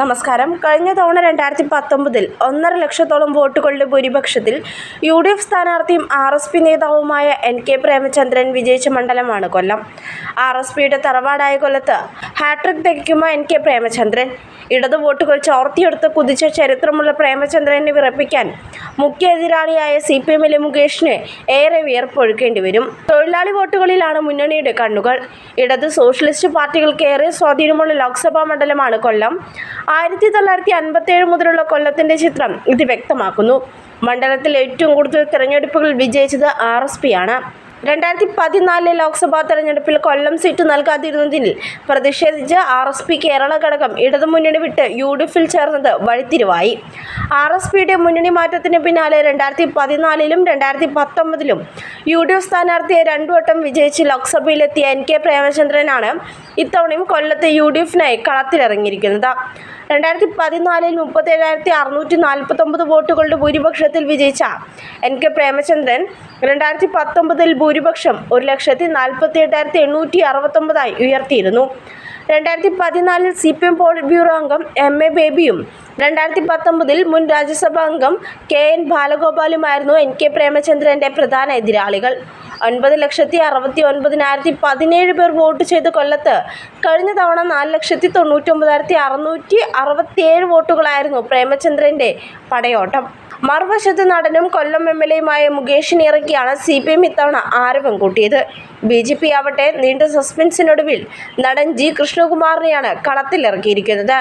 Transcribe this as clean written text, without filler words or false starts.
നമസ്കാരം. കഴിഞ്ഞ തവണ 2019 1.5 ലക്ഷത്തോളം വോട്ടുകളുടെ ഭൂരിപക്ഷത്തിൽ UDF സ്ഥാനാർത്ഥിയും RSP നേതാവുമായ NK പ്രേമചന്ദ്രൻ വിജയിച്ച മണ്ഡലമാണ് കൊല്ലം. RSPയുടെ തറവാടായ കൊല്ലത്ത് ഹാട്രിക് തികയ്ക്കുമോ NK പ്രേമചന്ദ്രൻ? ഇടതു വോട്ടുകൾ ചോർത്തിയെടുത്ത് കുതിച്ച ചരിത്രമുള്ള പ്രേമചന്ദ്രനെ വിറപ്പിക്കാൻ മുഖ്യ എതിരാളിയായ CPMലെ മുകേഷിന് ഏറെ വിയർപ്പൊഴുക്കേണ്ടി വരും. തൊഴിലാളി വോട്ടുകളിലാണ് മുന്നണിയുടെ കണ്ണുകൾ. ഇടത് സോഷ്യലിസ്റ്റ് പാർട്ടികൾക്ക് ഏറെ സ്വാധീനമുള്ള ലോക്സഭാ മണ്ഡലമാണ് കൊല്ലം. 1957 മുതലുള്ള കൊല്ലത്തിന്റെ ചിത്രം ഇത് വ്യക്തമാക്കുന്നു. മണ്ഡലത്തിൽ ഏറ്റവും കൂടുതൽ തെരഞ്ഞെടുപ്പുകൾ വിജയിച്ചത് RSP ആണ്. 2014 ലോക്സഭാ തെരഞ്ഞെടുപ്പിൽ കൊല്ലം സീറ്റ് നൽകാതിരുന്നതിൽ പ്രതിഷേധിച്ച് RSP കേരള ഘടകം ഇടതുമുന്നണി വിട്ട് UDFിൽ ചേർന്നത് വഴിത്തിരിവായി. RSPയുടെ മുന്നണി മാറ്റത്തിന് പിന്നാലെ 2014ലും 2019ലും UDF സ്ഥാനാർത്ഥിയെ 2 വട്ടം വിജയിച്ച് ലോക്സഭയിലെത്തിയ NK പ്രേമചന്ദ്രനാണ് ഇത്തവണയും കൊല്ലത്ത് UDFിനായി കളത്തിലിറങ്ങിയിരിക്കുന്നത്. 2014 37,649 വോട്ടുകളുടെ ഭൂരിപക്ഷത്തിൽ വിജയിച്ച NK പ്രേമചന്ദ്രൻ 2019 ഭൂരിപക്ഷം 1,48,869 ഉയർത്തിയിരുന്നു. 2014 CPM പോളിറ്റ് ബ്യൂറോ അംഗം MA ബേബിയും 2019 മുൻ രാജ്യസഭാ അംഗം KN ബാലഗോപാലുമായിരുന്നു NK പ്രേമചന്ദ്രന്റെ പ്രധാന എതിരാളികൾ. 9,69,17 പേർ വോട്ട് ചെയ്ത കൊല്ലത്ത് കഴിഞ്ഞ തവണ 4,99,667 വോട്ടുകളായിരുന്നു പ്രേമചന്ദ്രന്റെ പടയോട്ടം. മറുവശത്ത് നടനും കൊല്ലം MLAയുമായ മുകേഷിനെ ഇറക്കിയാണ് CPM ഇത്തവണ ആരവം കൂട്ടിയത്. BJP ആവട്ടെ നീണ്ട സസ്പെൻസിനൊടുവിൽ നടൻ G. കൃഷ്ണകുമാറിനെയാണ് കളത്തിലിറക്കിയിരിക്കുന്നത്.